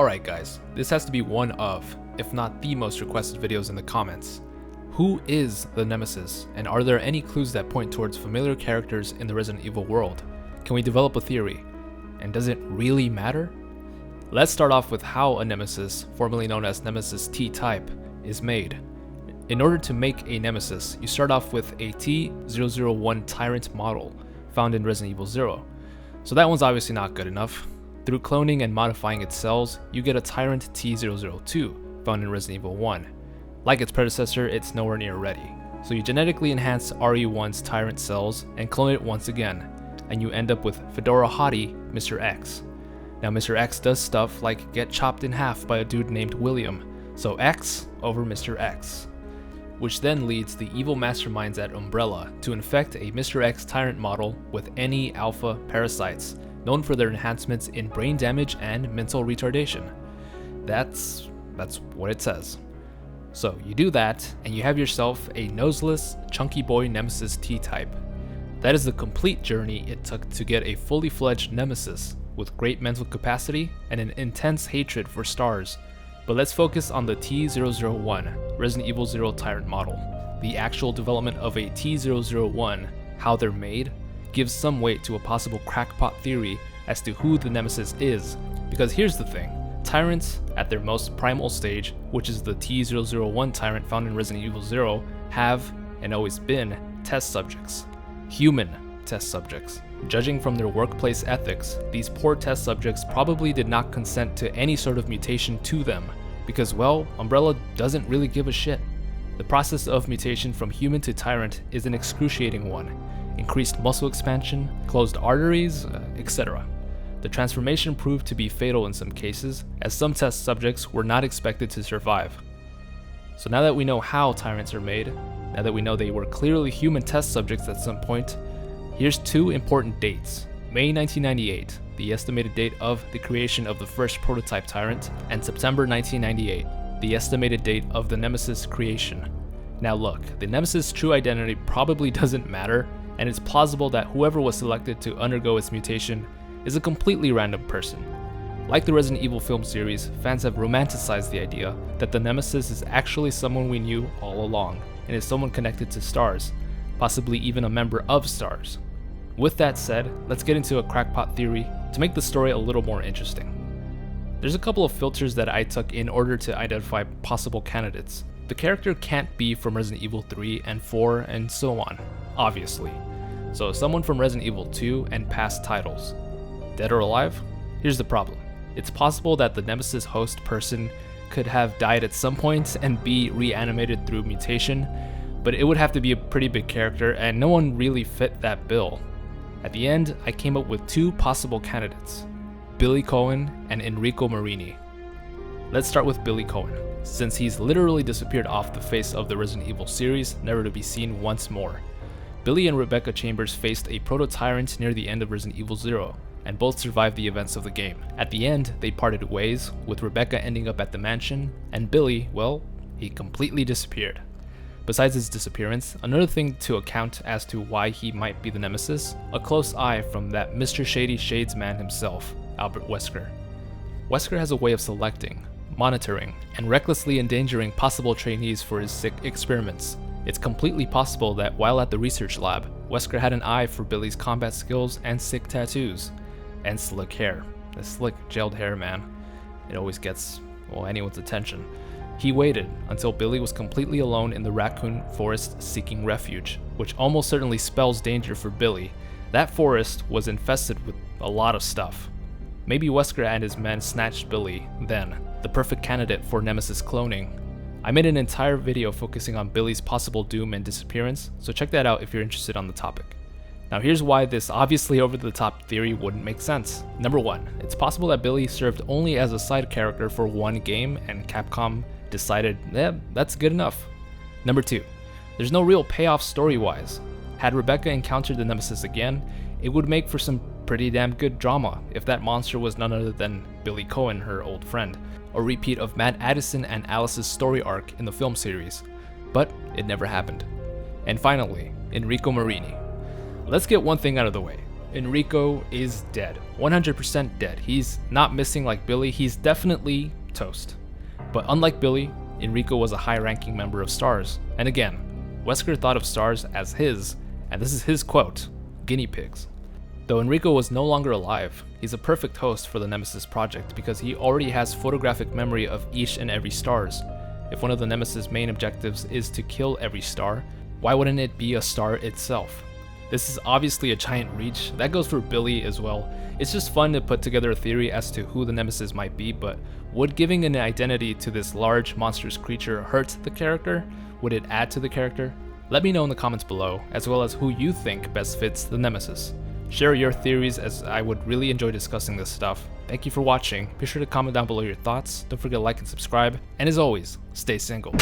Alright guys, this has to be one of, if not the most requested videos in the comments. Who is the Nemesis, and are there any clues that point towards familiar characters in the Resident Evil world? Can we develop a theory? And does it really matter? Let's start off with how a Nemesis, formerly known as Nemesis T-Type, is made. In order to make a Nemesis, you start off with a T-001 Tyrant model found in Resident Evil 0. So that one's obviously not good enough. Through cloning and modifying its cells, you get a Tyrant T-002 found in Resident Evil 1. Like its predecessor, it's nowhere near ready. So you genetically enhance RE1's Tyrant cells and clone it once again, and you end up with Fedora Hottie, Mr. X. Now Mr. X does stuff like get chopped in half by a dude named William, so X over Mr. X. Which then leads the evil masterminds at Umbrella to infect a Mr. X Tyrant model with any alpha parasites, known for their enhancements in brain damage and mental retardation. That's what it says. So you do that, and you have yourself a noseless, chunky boy Nemesis T-Type. That is the complete journey it took to get a fully fledged Nemesis with great mental capacity and an intense hatred for stars. But let's focus on the T-001 Resident Evil 0 Tyrant model. The actual development of a T-001, how they're made, gives some weight to a possible crackpot theory as to who the Nemesis is. Because here's the thing, Tyrants, at their most primal stage, which is the T-001 Tyrant found in Resident Evil 0, have, and always been, test subjects. Human test subjects. Judging from their workplace ethics, these poor test subjects probably did not consent to any sort of mutation to them, because, well, Umbrella doesn't really give a shit. The process of mutation from human to Tyrant is an excruciating one. Increased muscle expansion, closed arteries, etc. The transformation proved to be fatal in some cases, as some test subjects were not expected to survive. So now that we know how Tyrants are made, now that we know they were clearly human test subjects at some point, here's two important dates. May 1998, the estimated date of the creation of the first prototype Tyrant, and September 1998, the estimated date of the Nemesis creation. Now look, the Nemesis' true identity probably doesn't matter, and it's plausible that whoever was selected to undergo its mutation is a completely random person. Like the Resident Evil film series, fans have romanticized the idea that the Nemesis is actually someone we knew all along, and is someone connected to STARS, possibly even a member of STARS. With that said, let's get into a crackpot theory to make the story a little more interesting. There's a couple of filters that I took in order to identify possible candidates. The character can't be from Resident Evil 3 and 4 and so on, obviously. So someone from Resident Evil 2 and past titles. Dead or alive? Here's the problem. It's possible that the Nemesis host person could have died at some point and be reanimated through mutation, but it would have to be a pretty big character and no one really fit that bill. At the end, I came up with two possible candidates, Billy Coen and Enrico Marini. Let's start with Billy Coen, since he's literally disappeared off the face of the Resident Evil series, never to be seen once more. Billy and Rebecca Chambers faced a proto-tyrant near the end of Resident Evil 0, and both survived the events of the game. At the end, they parted ways, with Rebecca ending up at the mansion, and Billy, well, he completely disappeared. Besides his disappearance, another thing to account as to why he might be the Nemesis, a close eye from that Mr. Shady Shades man himself, Albert Wesker. Wesker has a way of selecting, monitoring, and recklessly endangering possible trainees for his sick experiments. It's completely possible that while at the research lab, Wesker had an eye for Billy's combat skills and sick tattoos. And slick hair. The slick, gelled hair, man. It always gets, well, anyone's attention. He waited until Billy was completely alone in the raccoon forest seeking refuge, which almost certainly spells danger for Billy. That forest was infested with a lot of stuff. Maybe Wesker and his men snatched Billy, then, the perfect candidate for Nemesis cloning. I made an entire video focusing on Billy's possible doom and disappearance, so check that out if you're interested on the topic. Now here's why this obviously over-the-top theory wouldn't make sense. Number one, it's possible that Billy served only as a side character for one game and Capcom decided, that's good enough. Number two, there's no real payoff story-wise. Had Rebecca encountered the Nemesis again, it would make for some pretty damn good drama if that monster was none other than Billy Coen, her old friend, a repeat of Matt Addison and Alice's story arc in the film series. But it never happened. And finally, Enrico Marini. Let's get one thing out of the way. Enrico is dead. 100% dead. He's not missing like Billy, he's definitely toast. But unlike Billy, Enrico was a high-ranking member of STARS. And again, Wesker thought of STARS as his, and this is his quote, guinea pigs. Though Enrico was no longer alive, he's a perfect host for the Nemesis project because he already has photographic memory of each and every STARS. If one of the Nemesis' main objectives is to kill every star, why wouldn't it be a star itself? This is obviously a giant reach. That goes for Billy as well. It's just fun to put together a theory as to who the Nemesis might be, but would giving an identity to this large monstrous creature hurt the character? Would it add to the character? Let me know in the comments below, as well as who you think best fits the Nemesis. Share your theories, as I would really enjoy discussing this stuff. Thank you for watching. Be sure to comment down below your thoughts. Don't forget to like and subscribe. And as always, stay single.